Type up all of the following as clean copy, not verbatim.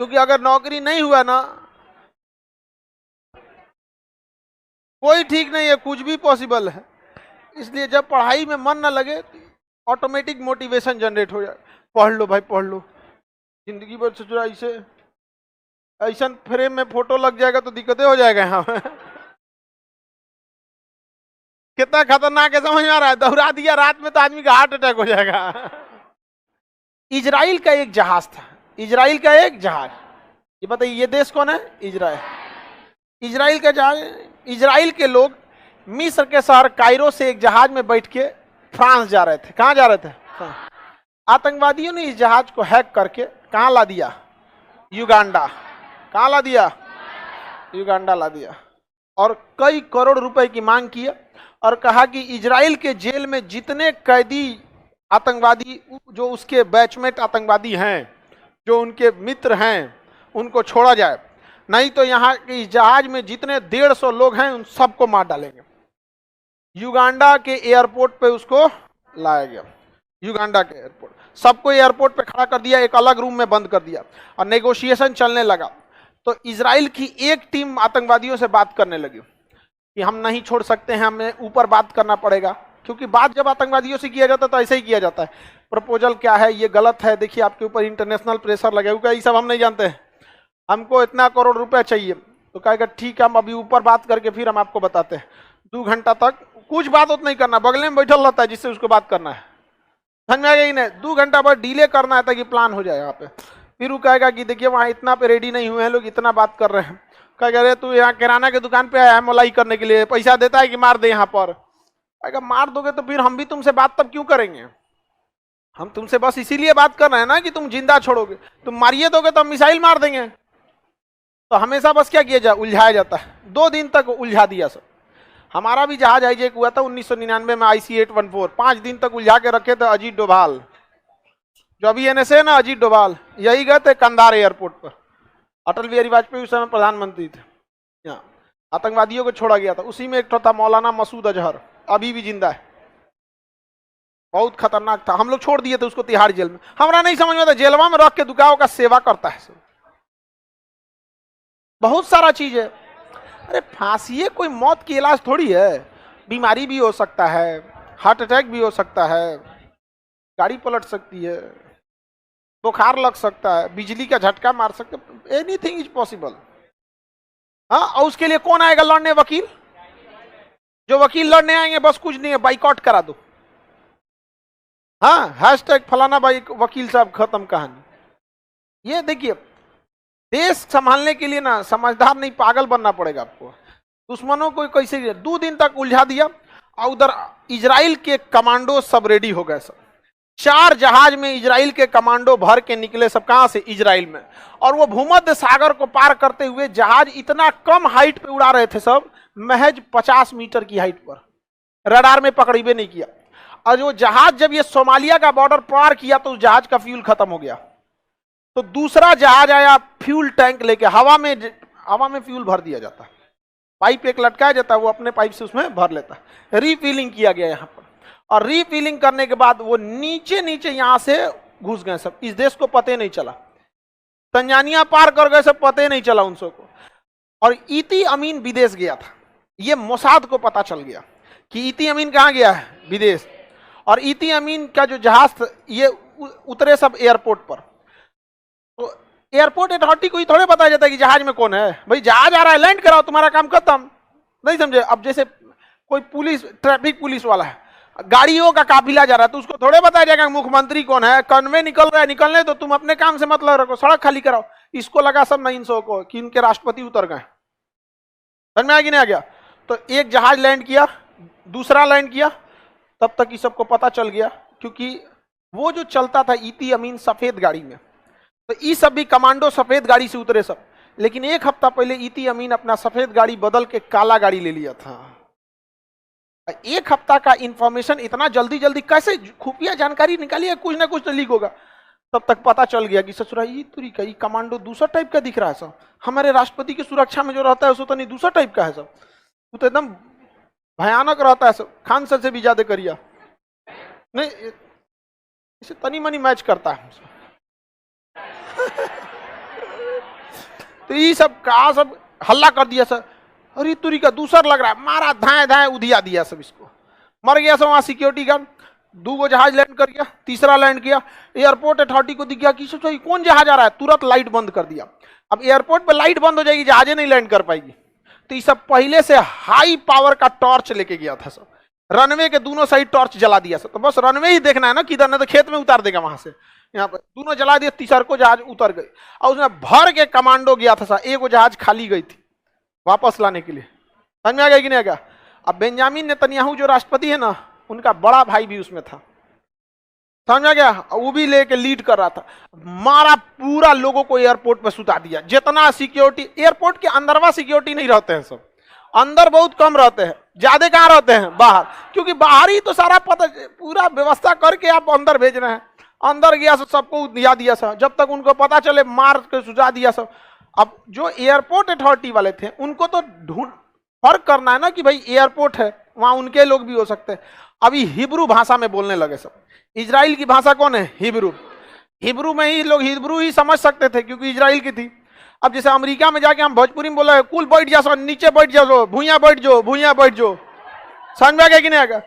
क्योंकि अगर नौकरी नहीं हुआ ना, कोई ठीक नहीं है, कुछ भी पॉसिबल है। इसलिए जब पढ़ाई में मन ना लगे ऑटोमेटिक मोटिवेशन जनरेट हो जाए, पढ़ लो भाई पढ़ लो, जिंदगी भर सोचो ऐसे ऐसा फ्रेम में फोटो लग जाएगा तो दिक्कतें हो जाएगा यहाँ पे। कितना खतरनाक है समझ में आ रहा है? दोहरा दिया रात में तो आदमी का हार्ट अटैक हो जाएगा। इजराइल का एक जहाज था, इजराइल का एक जहाज, ये बताइए ये देश कौन है? इजराइल। इजराइल का जहाज, इजराइल के लोग मिस्र के शहर कायरो से एक जहाज में बैठ के फ्रांस जा रहे थे। कहां जा रहे थे? आतंकवादियों ने इस जहाज को हैक करके कहां ला दिया? युगांडा। कहां ला दिया? युगांडा ला दिया। और कई करोड़ रुपए की मांग की और कहा कि इजराइल के जेल में जितने कैदी आतंकवादी, जो उसके बैचमेट आतंकवादी हैं, जो उनके मित्र हैं, उनको छोड़ा जाए, नहीं तो यहाँ के इस जहाज में जितने 150 लोग हैं उन सबको मार डालेंगे। युगांडा के एयरपोर्ट पे उसको लाया गया, युगांडा के एयरपोर्ट, सबको एयरपोर्ट पे खड़ा कर दिया, एक अलग रूम में बंद कर दिया और नेगोशिएशन चलने लगा। तो इजराइल की एक टीम आतंकवादियों से बात करने लगी कि हम नहीं छोड़ सकते हैं, हमें ऊपर बात करना पड़ेगा, क्योंकि बात जब आतंकवादियों से किया जाता है तो ऐसे ही किया जाता है, प्रपोजल क्या है, ये गलत है, देखिए आपके ऊपर इंटरनेशनल प्रेशर लगेगा, ये सब हम नहीं जानते हैं, हमको इतना करोड़ रुपया चाहिए। तो कहेगा ठीक है, हम अभी ऊपर बात करके फिर हम आपको बताते हैं। 2 घंटा तक कुछ बात उतना नहीं करना, बगले में बैठल रहता है जिससे उसको बात करना है, समझ में आ गई नहीं? 2 घंटा बाद डिले करना है ताकि प्लान हो जाए यहाँ पे। फिर वो कहेगा कि देखिए वहाँ इतना पे रेडी नहीं हुए हैं लोग, इतना बात कर रहे हैं। कहेगा अरे तू यहाँ किराना की दुकान पे आया है मलाई करने के लिए, पैसा देता है कि मार दे यहाँ पर? कहेगा मार दोगे तो फिर हम भी तुमसे बात तब क्यों करेंगे? हम तुमसे बस इसीलिए बात कर रहे हैं ना कि तुम जिंदा छोड़ोगे, तुम मारिए दोगे तो हम मिसाइल मार देंगे। तो हमेशा बस क्या किया जाए, उलझाया जाता है। 2 दिन तक उलझा दिया सब। हमारा भी जहाज हाईजैक हुआ था 1999 में, IC-814, 5 दिन तक उलझा के रखे थे अजीत डोभाल, जो अभी NSA ना, अजीत डोभाल, यही गए थे कंधार एयरपोर्ट पर। अटल बिहारी वाजपेयी उस समय प्रधानमंत्री थे। यहाँ आतंकवादियों को छोड़ा गया था, उसी में एक था मौलाना मसूद अजहर, अभी भी जिंदा है, बहुत खतरनाक था। हम लोग छोड़ दिए थे उसको तिहाड़ जेल में, हमारा नहीं समझ में आता, जेलवा में रख के दुकाओं का सेवा करता है सब, बहुत सारा चीज है। अरे फांसी कोई मौत की इलाज थोड़ी है, बीमारी भी हो सकता है, हार्ट अटैक भी हो सकता है, गाड़ी पलट सकती है, बुखार लग सकता है, बिजली का झटका मार सकता है, एनीथिंग इज पॉसिबल। हाँ, और उसके लिए कौन आएगा लड़ने? वकील। जो वकील लड़ने आएंगे बस कुछ नहीं है, बाइकआउट करा दो। हाँ, हैशटैग फलाना भाई वकील साहब, खत्म कहानी। ये देखिए, देश संभालने के लिए ना समझदार नहीं, पागल बनना पड़ेगा आपको। दुश्मनों को कैसे 2 दिन तक उलझा दिया। और उधर इजराइल के कमांडो सब रेडी हो गए सब, 4 जहाज में इजराइल के कमांडो भर के निकले सब। कहां से? इजराइल में। और वो भूमध्य सागर को पार करते हुए जहाज इतना कम हाइट पे उड़ा रहे थे सब, महज 50 मीटर की हाइट पर, रडार में पकड़ीबे नहीं किया। और जो जहाज जब ये सोमालिया का बॉर्डर पार किया तो उस जहाज का फ्यूल खत्म हो गया। तो दूसरा जहाज आया फ्यूल टैंक लेके, हवा में फ्यूल भर दिया जाता है, पाइप एक लटकाया जाता है, वो अपने पाइप से उसमें भर लेता है। रीफिलिंग किया गया यहाँ पर, और रीफिलिंग करने के बाद वो नीचे नीचे यहां से घुस गए सब। इस देश को पते नहीं चला, तंजानिया पार कर गए सब, पते नहीं चला उन सबको। और इती अमीन विदेश गया था, ये मोसाद को पता चल गया कि इती अमीन कहाँ गया है? विदेश। और इती अमीन का जो जहाज था ये उतरे सब एयरपोर्ट पर। तो एयरपोर्ट अथॉरिटी को ही थोड़े बताया जाता है कि जहाज में कौन है, भाई जहाज आ रहा है लैंड कराओ, तुम्हारा काम खत्म। नहीं समझे? अब जैसे कोई पुलिस, ट्रैफिक पुलिस वाला है, गाड़ियों का काफिला जा रहा है, तो उसको थोड़े बताया जाएगा मुख्यमंत्री कौन है, कन्वे निकल रहा है, निकलने तो तुम अपने काम से मतलब रखो, सड़क खाली कराओ। इसको लगा सब 900 को कि इनके राष्ट्रपति उतर गए। समझ में आ गया नहीं आ गया? तो एक जहाज लैंड किया, दूसरा लैंड किया, तब तक ये सबको पता चल गया, क्योंकि वो जो चलता था इती अमीन सफेद गाड़ी में, तो ये सब भी कमांडो सफेद गाड़ी से उतरे सब। लेकिन 1 हफ्ता पहले इती अमीन अपना सफेद गाड़ी बदल के काला गाड़ी ले लिया था। 1 हफ्ता का इंफॉर्मेशन इतना जल्दी जल्दी कैसे? खुफिया जानकारी निकाली है, कुछ ना कुछ तो लीक होगा। तब तक पता चल गया कि ससुरा ये तरीका, ये कमांडो दूसरा टाइप का दिख रहा है सब, हमारे राष्ट्रपति की सुरक्षा में जो रहता है उसको तो नहीं, दूसरा टाइप का है सब, वो तो एकदम भयानक रहता है सब, खान सर से भी ज्यादा करिया नहीं, इसे तनी मनी मैच करता है। तो ये सब कहा, सब हल्ला कर दिया सर, अरे तुरी का दूसर लग रहा है, मारा धाए धाए उधिया दिया सब, इसको मर गया सब। वहां सिक्योरिटी गार्ड, 2 जहाज लैंड कर गया, तीसरा लैंड किया, एयरपोर्ट अथॉरिटी को दिख गया कि सोचो कौन जहाज आ रहा है, तुरंत लाइट बंद कर दिया। अब एयरपोर्ट पे लाइट बंद हो जाएगी, जहाजें नहीं लैंड कर पाएगी, तो ये सब पहले से हाई पावर का टॉर्च लेके गया था सब, रनवे के दोनों साइड टॉर्च जला दिया सब, तो बस रनवे ही देखना है ना किधर, नहीं तो खेत में उतार देगा वहां से, यहाँ पर दोनों जला दिए, तीसर को जहाज उतर गई, और उसमें भर के कमांडो गया था सर, एक जहाज खाली गई थी वापस लाने के लिए, समझ में आ गया कि नहीं आ गया। अब बेंजामिन नेतन्याहू जो राष्ट्रपति है ना, उनका बड़ा भाई भी उसमें था, समझ में आ गया, वो भी लेके लीड कर रहा था, मारा पूरा लोगों को एयरपोर्ट पे सुता दिया, जितना सिक्योरिटी, एयरपोर्ट के अंदरवा सिक्योरिटी नहीं रहते हैं सब, अंदर बहुत कम रहते हैं, ज्यादा कहाँ रहते हैं बाहर, क्योंकि बाहर ही तो सारा पता, पूरा व्यवस्था करके आप अंदर भेज रहे हैं, अंदर गया सबको दिया दिया सब, जब तक उनको पता चले मार के सुझा दिया सब। अब जो एयरपोर्ट अथॉरिटी वाले थे उनको तो ढूंढ फर्क करना है ना कि भाई एयरपोर्ट है, वहां उनके लोग भी हो सकते हैं। अभी हिब्रू भाषा में बोलने लगे सब, इजराइल की भाषा कौन है, हिब्रू, हिब्रू में ही लोग हिब्रू ही समझ सकते थे क्योंकि इजराइल की थी। अब जैसे अमेरिका में जाके हम भोजपुरी में बोला है, कुल बैठ जाओ, नीचे बैठ जाओ, भूया बैठ जाओ, भूया बैठ जाओ, समझ में आ गया कि नहीं आएगा,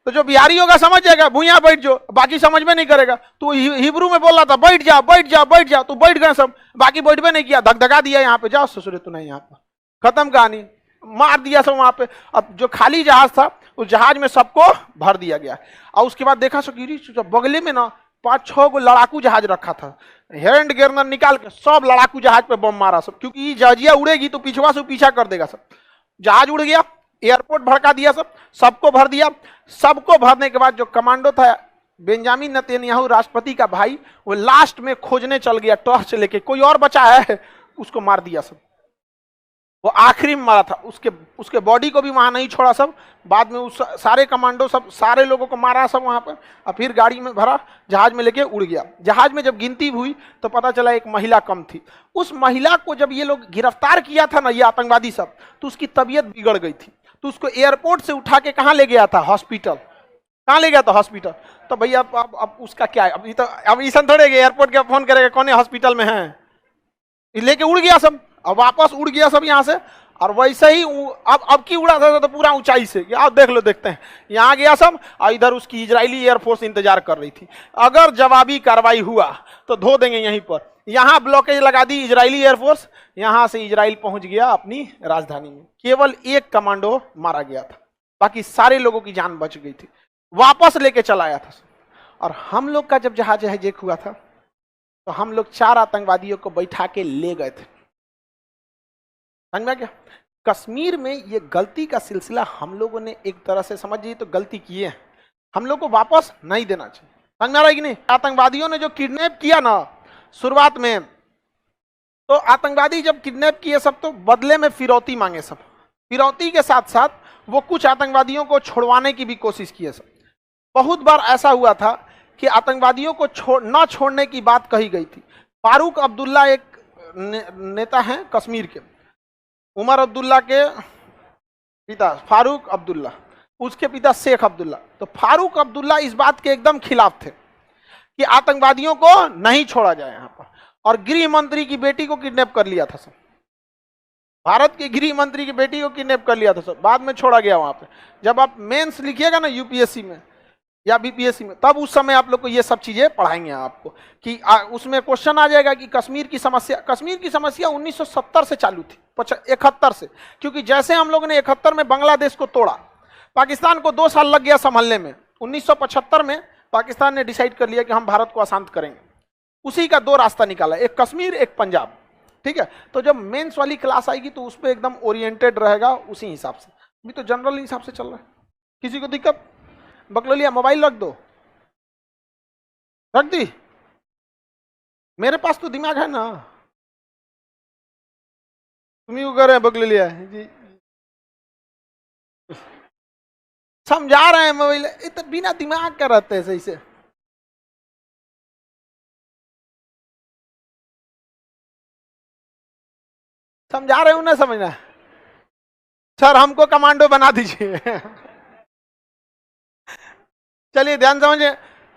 तो जो बिहारी होगा समझ जाएगा भूया बैठ जाओ, बाकी समझ में नहीं करेगा। तो हिब्रू में बोल रहा था बैठ जाओ बैठ जाओ बैठ जाओ, तो बैठ गए सब, बाकी बैठ में नहीं किया, धकधका दिया, यहाँ पे जाओ ससुरे तू नहीं, यहाँ पर खत्म कहानी, मार दिया सब वहां पे। अब जो खाली जहाज था उस जहाज में सबको भर दिया गया, और उसके बाद देखा सो बगले में ना 5-6 गो लड़ाकू जहाज रखा था, हैंड गेरनर निकाल के सब लड़ाकू जहाज पे बम मारा सब, क्योंकि ये जहाजिया उड़ेगी तो पिछवा से पीछा कर देगा सब। जहाज उड़ गया, एयरपोर्ट भड़का दिया सब, सबको भर दिया। सबको भरने के बाद जो कमांडो था बेंजामिन नेतन्याहू राष्ट्रपति का भाई, वो लास्ट में खोजने चल गया टॉर्च लेके, कोई और बचा है, उसको मार दिया सब, वो आखिरी में मारा था, उसके बॉडी को भी वहां नहीं छोड़ा सब। बाद में उस सारे कमांडो सब सारे लोगों को मारा सब वहां पर, और फिर गाड़ी में भरा, जहाज में लेके उड़ गया। जहाज में जब गिनती हुई तो पता चला एक महिला कम थी। उस महिला को जब ये लोग गिरफ्तार किया था ना, ये आतंकवादी सब, तो उसकी तबीयत बिगड़ गई थी, तो उसको एयरपोर्ट से उठा के कहाँ ले गया था, हॉस्पिटल। कहाँ ले गया था, हॉस्पिटल। तो भैया अब उसका क्या है, अब ईसा थोड़े एयरपोर्ट के फोन करेगा कौन हॉस्पिटल में है, लेके उड़ गया सब, अब वापस उड़ गया सब यहाँ से। और वैसे ही अब की उड़ा था तो पूरा ऊंचाई से, आप देख लो, देखते हैं, यहाँ गया सब, और इधर उसकी इजरायली एयरफोर्स इंतजार कर रही थी, अगर जवाबी कार्रवाई हुआ तो धो देंगे यहीं पर। यहाँ ब्लॉकेज लगा दी इजरायली एयरफोर्स, यहाँ से इजराइल पहुंच गया अपनी राजधानी में। केवल एक कमांडो मारा गया था, बाकी सारे लोगों की जान बच गई थी, वापस लेके चला आया था। और हम लोग का जब जहाज हाईजैक हुआ था तो हम लोग 4 आतंकवादियों को बैठा के ले गए थे, समझ में क्या। कश्मीर में ये गलती का सिलसिला हम लोगों ने एक तरह से समझिए तो गलती की है, हम लोग को वापस नहीं देना चाहिए, समझ में आ रहा है कि नहीं। आतंकवादियों ने जो किडनैप किया ना शुरुआत में, तो आतंकवादी जब किडनैप किए सब तो बदले में फिरौती मांगे सब, फिरौती के साथ साथ वो कुछ आतंकवादियों को छोड़वाने की भी कोशिश की है सब। बहुत बार ऐसा हुआ था कि आतंकवादियों को न छोड़ने की बात कही गई थी। फारूक अब्दुल्ला एक नेता हैं कश्मीर के, उमर अब्दुल्ला के पिता फारूक अब्दुल्ला, उसके पिता शेख अब्दुल्ला। तो फारूक अब्दुल्ला इस बात के एकदम खिलाफ थे कि आतंकवादियों को नहीं छोड़ा जाए यहाँ पर, और गृह मंत्री की बेटी को किडनैप कर लिया था सब, भारत के गृह मंत्री की बेटी को किडनैप कर लिया था सब, बाद में छोड़ा गया वहां पे। जब आप मेंस लिखिएगा ना यूपीएससी में या बीपीएससी में, तब उस समय आप लोग को ये सब चीजें पढ़ाएंगे आपको कि उसमें क्वेश्चन आ जाएगा कि कश्मीर की समस्या 1970 से चालू थी, 71 से, क्योंकि जैसे हम लोगों ने 71 में बांग्लादेश को तोड़ा, पाकिस्तान को 2 साल लग गया संभलने में। 1975 में पाकिस्तान ने डिसाइड कर लिया कि हम भारत को अशांत करेंगे, उसी का 2 रास्ता निकाला, एक कश्मीर एक पंजाब, ठीक है। तो जब मेंस वाली क्लास आएगी तो उस पर एकदम ओरिएंटेड रहेगा उसी हिसाब से। अभी तो जनरल हिसाब से चल रहा है, किसी को दिक्कत, बकलोलिया मोबाइल रख दो, रख दी, मेरे पास तो दिमाग है ना, तुम ही कर रहे हैं बकलोलिया जी, समझा रहे हैं मोबाइल, इतना बिना दिमाग का रहते हैं सही से। समझा रहे हो ना, समझना सर, हमको कमांडो बना दीजिए चलिए ध्यान समझिए,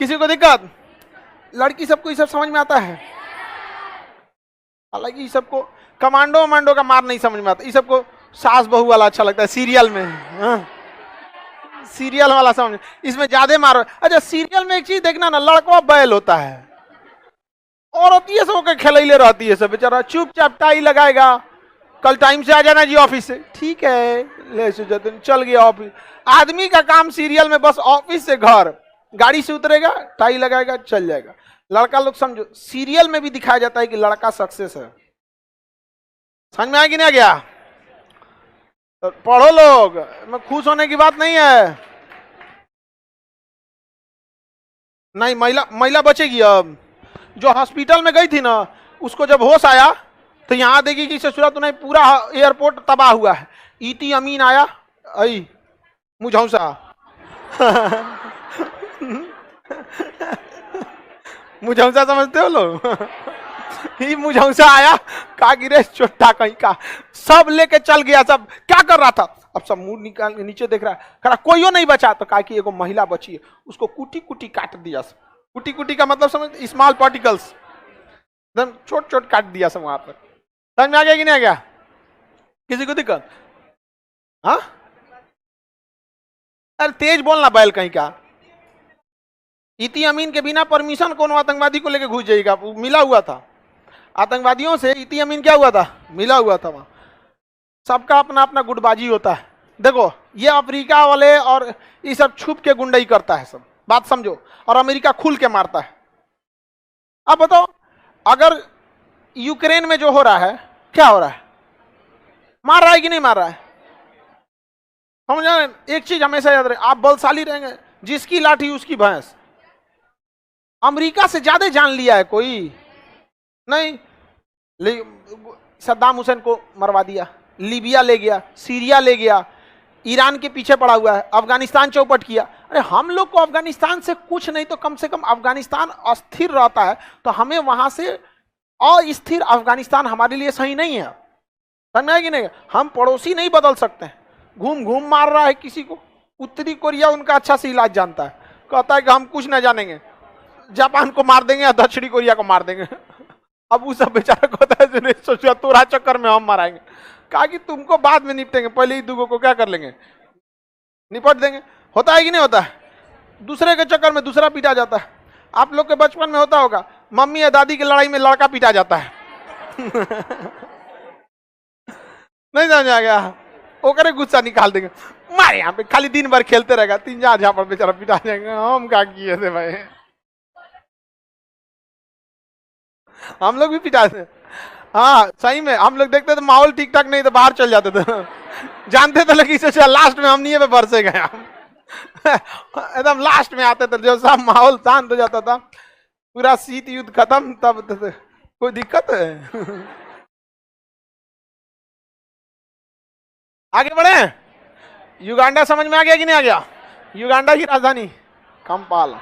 किसी को दिक्कत, लड़की सबको ये सब समझ में आता है। हालांकि ये सबको कमांडो वमांडो का मार नहीं समझ में आता, ये सबको सास बहू वाला अच्छा लगता है सीरियल में। हाँ। सीरियल वाला समझ, इसमें ज्यादा मारो। अच्छा सीरियल में एक चीज देखना ना, लड़का बैल होता है, औरत ये सब के खेलैले रहती है सब, बेचारा चुपचाप टाई लगाएगा, कल टाइम से आ जाना जी ऑफिस से, ठीक है ले सुजन चल गया ऑफिस। आदमी का काम सीरियल में बस ऑफिस से घर, गाड़ी से उतरेगा टाई लगाएगा चल जाएगा। लड़का लोग समझो सीरियल में भी दिखाया जाता है कि लड़का सक्सेस है। समझ में आया कि नहीं आ गया? तो पढ़ो लोग, में खुश होने की बात नहीं है। नहीं महिला बचेगी। अब जो हॉस्पिटल में गई थी ना, उसको जब होश आया तो यहां देखी कि ससुरा तो नहीं, पूरा एयरपोर्ट तबाह हुआ है। इती अमीन आया, आई मुझौसा मुझौसा समझते हो लोग? ही मुझौसा आया, कहा गिरे चोटा कहीं का, सब लेके चल गया। सब क्या कर रहा था, अब सब मुंह निकाल के नीचे देख रहा है, खरा कोई नहीं बचा। तो कहा कि एगो महिला बची है, उसको कुटी कुटी काट दिया। कुटी कुटी का मतलब समझ, स्मॉल पार्टिकल्स, एकदम छोट छोट काट दिया सब वहां पर। समझ में आ गया कि नहीं आ गया? किसी को दिक्कत? हाँ अरे तेज बोलना बैल कहीं का। इती अमीन के बिना परमिशन कौन आतंकवादी को लेकर घुस जाएगा? मिला हुआ था आतंकवादियों से, इती अमीन क्या हुआ था, मिला हुआ था वहां। सबका अपना अपना गुटबाजी होता है। देखो ये अफ्रीका वाले और ये सब छुप के गुंडाई करता है सब, बात समझो, और अमेरिका खुल के मारता है। अब बताओ अगर यूक्रेन में जो हो रहा है, क्या हो रहा है, मार रहा है कि नहीं मार रहा है? समझ रहे? एक चीज हमेशा याद रहे, आप बलशाली रहेंगे, जिसकी लाठी उसकी भैंस। अमेरिका से ज्यादा जान लिया है कोई नहीं। सद्दाम हुसैन को मरवा दिया, लीबिया ले गया, सीरिया ले गया, ईरान के पीछे पड़ा हुआ है, अफगानिस्तान चौपट किया। अरे हम लोग को अफगानिस्तान से कुछ नहीं तो कम से कम अफगानिस्तान अस्थिर रहता है, तो हमें वहां से अस्थिर अफगानिस्तान हमारे लिए सही नहीं है। समझ में कि नहीं? हम पड़ोसी नहीं बदल सकते हैं। घूम घूम मार रहा है किसी को। उत्तरी कोरिया उनका अच्छा से इलाज जानता है, कहता है कि हम कुछ ना जानेंगे, जापान को मार देंगे या दक्षिणी कोरिया को मार देंगे। अब वो सब बेचारा कहता है सोचा तोरा चक्कर में हम माराएंगे। कहा कि तुमको बाद में निपटेंगे, पहले ही दूगों को क्या कर लेंगे, निपट देंगे। होता है कि नहीं होता है? दूसरे के चक्कर में दूसरा पीटा जाता है। आप लोग के बचपन में होता होगा, मम्मी या दादी की लड़ाई में लड़का पीटा जाता है। नहीं समझ आ गया? ओकरे गुस्सा निकाल देंगे, मारे यहाँ पे खाली दिन भर खेलते रहेगा, 3-4 झापड़ बेचारा पिटा जाएंगे। हम क्या किए थे भाई, हम लोग भी पिटाते। हाँ सही में, हम लोग देखते थे माहौल ठीक ठाक नहीं तो बाहर चल जाते थे। जानते थे लेकिन इसे लास्ट में हम नहीं पे बरसे गए। एकदम लास्ट में आते थे, जो सब माहौल शांत हो जाता था, पूरा शीत युद्ध खत्म, तब कोई दिक्कत है। आगे बढ़े। युगांडा समझ में आ गया कि नहीं आ गया? युगांडा की राजधानी कंपाला।